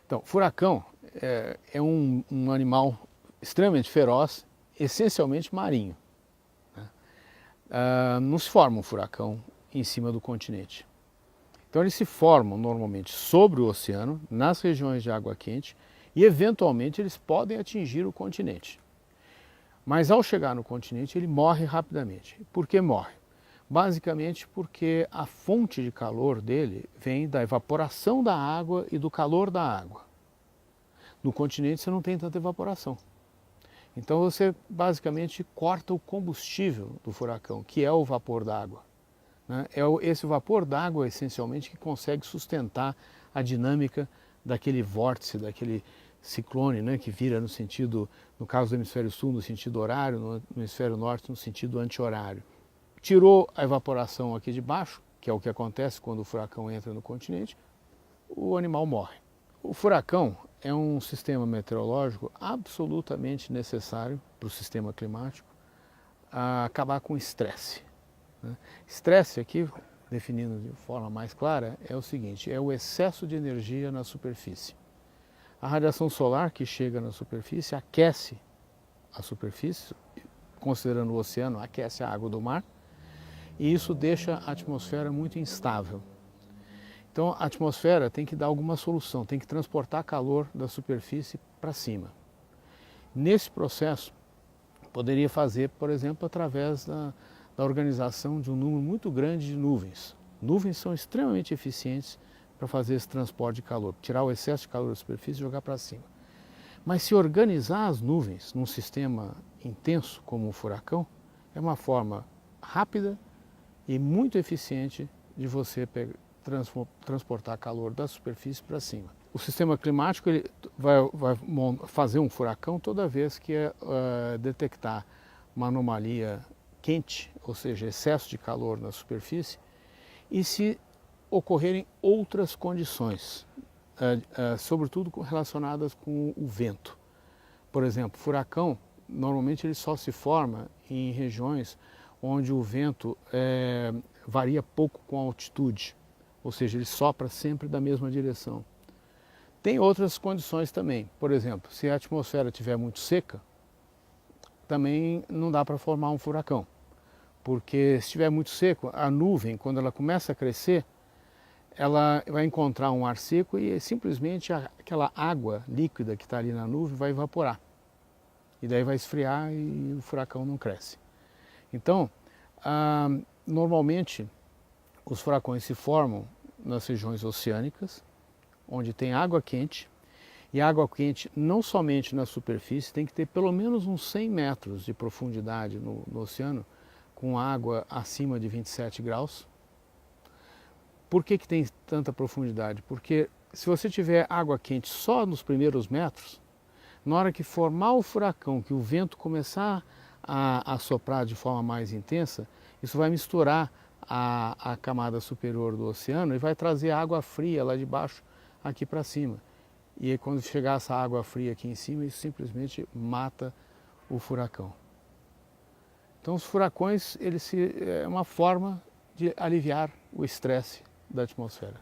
Então, furacão é um animal extremamente feroz, essencialmente marinho, né? Não se forma um furacão em cima do continente. Então eles se formam normalmente sobre o oceano, nas regiões de água quente, e eventualmente eles podem atingir o continente. Mas ao chegar no continente ele morre rapidamente. Por que morre? Basicamente porque a fonte de calor dele vem da evaporação da água e do calor da água. No continente você não tem tanta evaporação. Então você basicamente corta o combustível do furacão, que é o vapor d'água, né? É esse vapor d'água essencialmente que consegue sustentar a dinâmica daquele vórtice, daquele ciclone, né, que vira no sentido, no caso do hemisfério sul, no sentido horário, no hemisfério norte, no sentido anti-horário. Tirou a evaporação aqui de baixo, que é o que acontece quando o furacão entra no continente, o animal morre. O furacão é um sistema meteorológico absolutamente necessário para o sistema climático a acabar com o estresse, né? Estresse aqui, definindo de forma mais clara, é o seguinte: é o excesso de energia na superfície. A radiação solar que chega na superfície aquece a superfície, considerando o oceano, aquece a água do mar, e isso deixa a atmosfera muito instável. Então a atmosfera tem que dar alguma solução, tem que transportar calor da superfície para cima. Nesse processo, poderia fazer, por exemplo, através da organização de um número muito grande de nuvens. Nuvens são extremamente eficientes para fazer esse transporte de calor, tirar o excesso de calor da superfície e jogar para cima. Mas se organizar as nuvens num sistema intenso como um furacão, é uma forma rápida e muito eficiente de você transportar calor da superfície para cima. O sistema climático ele vai fazer um furacão toda vez que detectar uma anomalia quente, ou seja, excesso de calor na superfície, e se ocorrerem outras condições, sobretudo relacionadas com o vento. Por exemplo, furacão, normalmente ele só se forma em regiões onde o vento varia pouco com a altitude, ou seja, ele sopra sempre da mesma direção. Tem outras condições também, por exemplo, se a atmosfera estiver muito seca, também não dá para formar um furacão, porque se estiver muito seco, a nuvem, quando ela começa a crescer, ela vai encontrar um ar seco e simplesmente aquela água líquida que está ali na nuvem vai evaporar. E daí vai esfriar e o furacão não cresce. Então, normalmente, os furacões se formam nas regiões oceânicas, onde tem água quente, e a água quente não somente na superfície, tem que ter pelo menos uns 100 metros de profundidade no oceano, com água acima de 27 graus. Por que tem tanta profundidade? Porque se você tiver água quente só nos primeiros metros, na hora que formar o furacão, que o vento começar a soprar de forma mais intensa, isso vai misturar a camada superior do oceano e vai trazer água fria lá de baixo aqui para cima. E aí, quando chegar essa água fria aqui em cima, isso simplesmente mata o furacão. Então os furacões é uma forma de aliviar o estresse da atmosfera.